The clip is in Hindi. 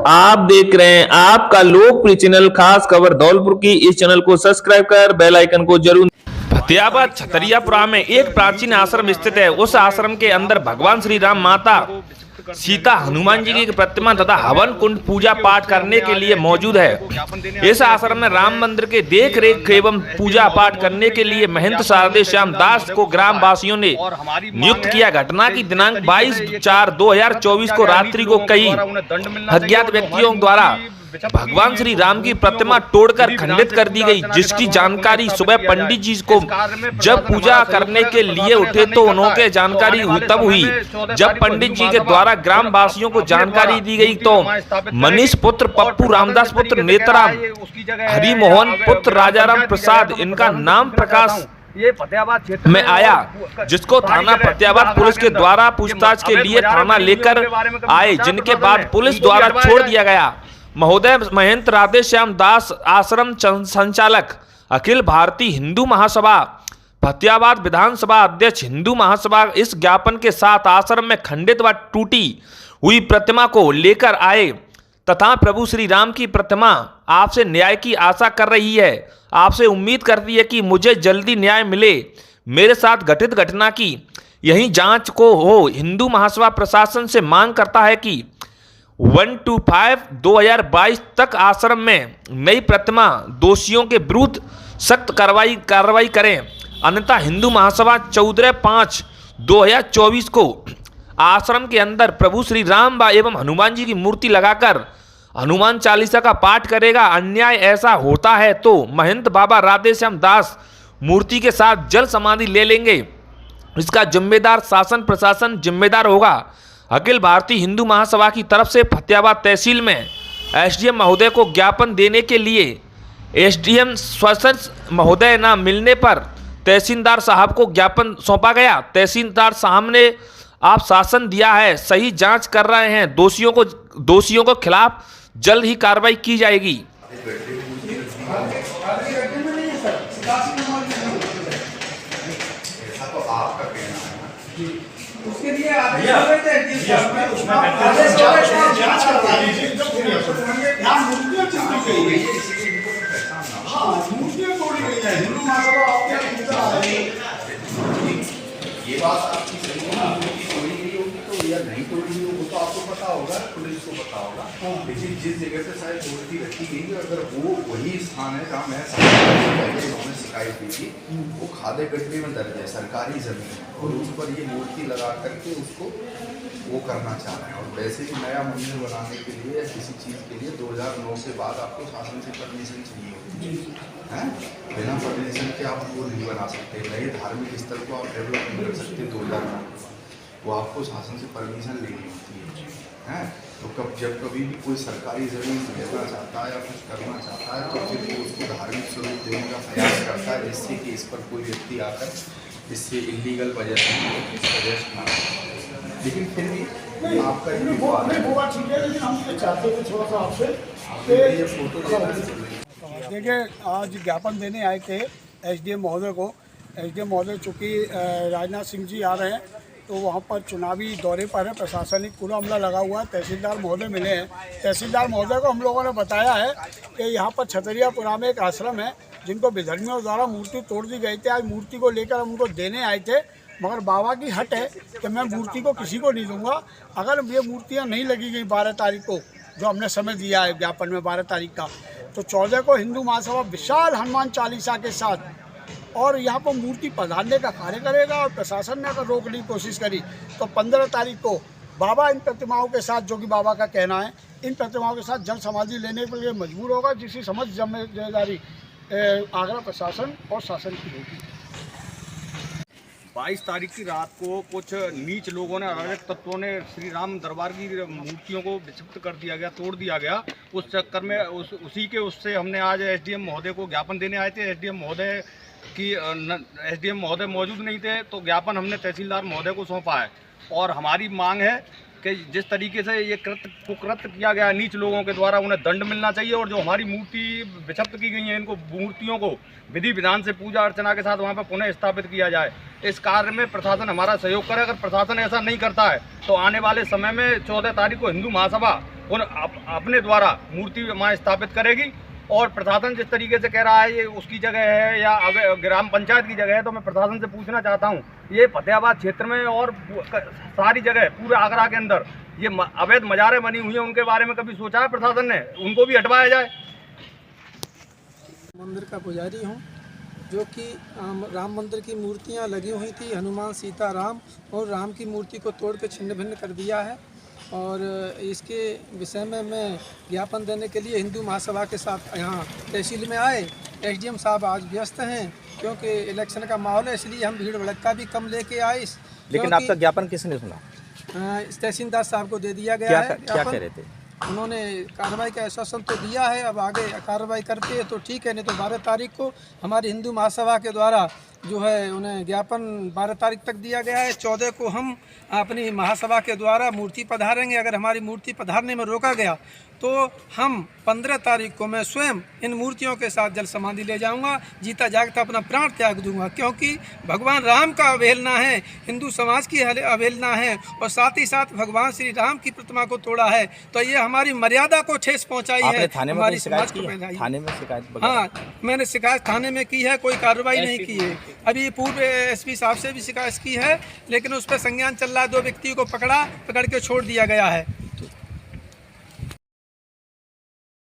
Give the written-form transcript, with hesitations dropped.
आप देख रहे हैं आपका लोकप्रिय चैनल खास खबर धौलपुर की। इस चैनल को सब्सक्राइब कर बेल आइकन को जरूर। फतेहाबाद छतरियापुरा में एक प्राचीन आश्रम स्थित है। उस आश्रम के अंदर भगवान श्री राम, माता सीता, हनुमान जी की प्रतिमा तथा हवन कुंड पूजा पाठ करने के लिए मौजूद है। इस आश्रम में राम मंदिर के देख रेख एवं पूजा पाठ करने के लिए महंत शारदे श्याम दास को ग्राम वासियों ने नियुक्त किया। घटना की दिनांक 22/4/2024 को रात्रि को कई अज्ञात व्यक्तियों द्वारा भगवान श्री राम की प्रतिमा तोड़कर खंडित कर दी गई, जिसकी जानकारी सुबह पंडित जी को जब पूजा करने के लिए उठे तो उन्होंने जानकारी तब हुई जब पंडित जी के द्वारा ग्राम वासियों को जानकारी दी गई तो मनीष पुत्र पप्पू, रामदास पुत्र नेतराम, हरिमोहन पुत्र राजाराम प्रसाद, इनका नाम प्रकाश ये फतेहाबाद क्षेत्र में आया, जिसको थाना फतेहाबाद पुलिस के द्वारा पूछताछ के लिए थाना लेकर आए, जिनके बाद पुलिस द्वारा छोड़ दिया गया। महोदय महंत राधे श्याम दास, आश्रम संचालक, अखिल भारतीय हिंदू महासभा, फतेहाबाद विधानसभा अध्यक्ष, हिंदू महासभा, इस ज्ञापन के साथ आश्रम में खंडित व टूटी हुई प्रतिमा को लेकर आए तथा प्रभु श्री राम की प्रतिमा आपसे न्याय की आशा कर रही है। आपसे उम्मीद करती है कि मुझे जल्दी न्याय मिले। मेरे साथ घटित घटना की यही जांच को हो। हिंदू महासभा प्रशासन से मांग करता है कि 1/5/2022 तक आश्रम में नई प्रतिमा दोषियों के विरुद्ध सख्त कार्रवाई करें, अन्यथा हिंदू महासभा 14/5/2024 को आश्रम के अंदर प्रभु श्री राम एवं हनुमान जी की मूर्ति लगाकर हनुमान चालीसा का पाठ करेगा। अन्याय ऐसा होता है तो महंत बाबा राधे श्याम दास मूर्ति के साथ जल समाधि ले लेंगे। इसका जिम्मेदार शासन प्रशासन जिम्मेदार होगा। अखिल भारतीय हिंदू महासभा की तरफ से फतेहाबाद तहसील में एसडीएम महोदय को ज्ञापन देने के लिए एसडीएम स्वतंत्र महोदय न मिलने पर तहसीलदार साहब को ज्ञापन सौंपा गया। तहसीलदार साहब ने आप शासन दिया है, सही जांच कर रहे हैं, दोषियों को खिलाफ जल्द ही कार्रवाई की जाएगी। उसके लिए मूर्तियां तोड़ी गई है। हिंदू महासभा ये बात आपकी सही है, मूर्ति तोड़ी गई होगी तो या नहीं तोड़ी गई वो तो आपको पता होगा, पुलिस को पता होगा। लेकिन जिस जगह पे शायद मूर्ति रखी गई है, अगर वो वही स्थान है जहाँ मैं उन्होंने शिकायत की थी, वो खादे गड्ढे में दर्ज है, सरकारी जमीन है, और उस पर ये मूर्ति लगा करके उसको वो करना चाह रहे हैं। और वैसे भी नया मंदिर बनाने के लिए या किसी चीज़ के लिए 2009 के बाद आपको शासन से परमिशन चाहिए होती है। बिना परमिशन के आप वो नहीं बना सकते। नए धार्मिक स्थल को आप डेवलप नहीं कर सकते 2009 वो आपको शासन से परमिशन लेनी होती है। तो जब कभी भी कोई सरकारी ज़मीन लेना चाहता है या कुछ करना चाहता है तो फिर वो उसको धार्मिक स्वरूप देने का प्रयास करता है, जिससे कि इस पर कोई व्यक्ति आकर इससे इलीगल वजह से सजेस्ट ना। लेकिन फिर भी आपका ये विवाद है, लेकिन हम ये चाहते थे थोड़ा सा आपसे ये फोटो देखिए। आज ज्ञापन देने आए थे एसडीएम महोदय को। एसडीएम महोदय चूँकि राजनाथ सिंह जी आ रहे हैं तो वहाँ पर चुनावी दौरे पर है, प्रशासनिक पूरा अमला लगा हुआ है। तहसीलदार महोदय मिले हैं। तहसीलदार महोदय को हम लोगों ने बताया है कि यहाँ पर छतरियापुरा में एक आश्रम है जिनको विधर्मियों द्वारा मूर्ति तोड़ दी गई थी। आज मूर्ति को लेकर हम उनको देने आए थे, मगर बाबा की हट है कि मैं मूर्ति को किसी को नहीं दूंगा। अगर ये मूर्तियाँ नहीं लगी गई 12 तारीख को, जो हमने समय दिया है ज्ञापन में 12 तारीख का, तो 14 को हिंदू महासभा विशाल हनुमान चालीसा के साथ और यहाँ पर मूर्ति पधारने का कार्य करेगा। और प्रशासन ने अगर रोकने की कोशिश करी तो 15 तारीख को बाबा इन प्रतिमाओं के साथ, जो कि बाबा का कहना है, इन प्रतिमाओं के साथ जल समाधि लेने के लिए मजबूर होगा, जिसकी समझ जिम्मेदारी आगरा प्रशासन और शासन की होगी। 22 तारीख की रात को कुछ नीच लोगों ने, अराजक तत्वों ने श्री राम दरबार की मूर्तियों को विक्षिप्त कर दिया गया, तोड़ दिया गया। उस चक्कर में उसी के उससे हमने आज एसडीएम महोदय को ज्ञापन देने आए थे। एसडीएम महोदय मौजूद नहीं थे तो ज्ञापन हमने तहसीलदार महोदय को सौंपा है। और हमारी मांग है कि जिस तरीके से ये कुकृत्य किया गया नीच लोगों के द्वारा, उन्हें दंड मिलना चाहिए। और जो हमारी मूर्ति विक्षिप्त की गई है, इनको मूर्तियों को विधि विधान से पूजा अर्चना के साथ वहाँ पर पुनः स्थापित किया जाए। इस कार्य में प्रशासन हमारा सहयोग करे। अगर प्रशासन ऐसा नहीं करता है तो आने वाले समय में 14 तारीख को हिंदू महासभा अपने द्वारा मूर्ति वहाँ स्थापित करेगी। और प्रशासन जिस तरीके से कह रहा है ये उसकी जगह है या ग्राम पंचायत की जगह है, तो मैं प्रशासन से पूछना चाहता हूँ, ये फतेहाबाद क्षेत्र में और सारी जगह पूरे आगरा के अंदर ये अवैध मज़ारें बनी हुई हैं, उनके बारे में कभी सोचा है प्रशासन ने? उनको भी हटवाया जाए। मंदिर का पुजारी हूँ, जो कि राम मंदिर की मूर्तियाँ लगी हुई थी, हनुमान सीता राम, और राम की मूर्ति को तोड़ के छिन्न भिन्न कर दिया है। और इसके विषय में मैं ज्ञापन देने के लिए हिंदू महासभा के साथ यहाँ तहसील में आए। एसडीएम साहब आज व्यस्त हैं क्योंकि इलेक्शन का माहौल है, इसलिए हम भीड़ भड़क्का भी कम लेके आए। लेकिन आपका ज्ञापन किसने सुना? तहसीलदार साहब को दे दिया गया है। क्या कह रहे थे? उन्होंने कार्रवाई का आश्वासन तो दिया है, अब आगे कार्रवाई करते हैं तो ठीक है, नहीं तो 12 तारीख को हमारी हिंदू महासभा के द्वारा जो है उन्हें ज्ञापन 12 तारीख तक दिया गया है। 14 को हम अपनी महासभा के द्वारा मूर्ति पधारेंगे। अगर हमारी मूर्ति पधारने में रोका गया तो हम 15 तारीख को मैं स्वयं इन मूर्तियों के साथ जल समाधि ले जाऊंगा, जीता जागता अपना प्राण त्याग दूंगा, क्योंकि भगवान राम का अवहेलना है, हिंदू समाज की अवहेलना है, और साथ ही साथ भगवान श्री राम की प्रतिमा को तोड़ा है, तो ये हमारी मर्यादा को ठेस पहुंचाई है, हमारी समाज को फैलाई। थाने में शिकायत? हाँ, मैंने शिकायत थाने में की है, कोई कार्रवाई नहीं की है। अभी पूर्व एसपी साहब से भी शिकायत की है, लेकिन उस पर संज्ञान चल रहा है। 2 व्यक्तियों को पकड़ के छोड़ दिया गया है।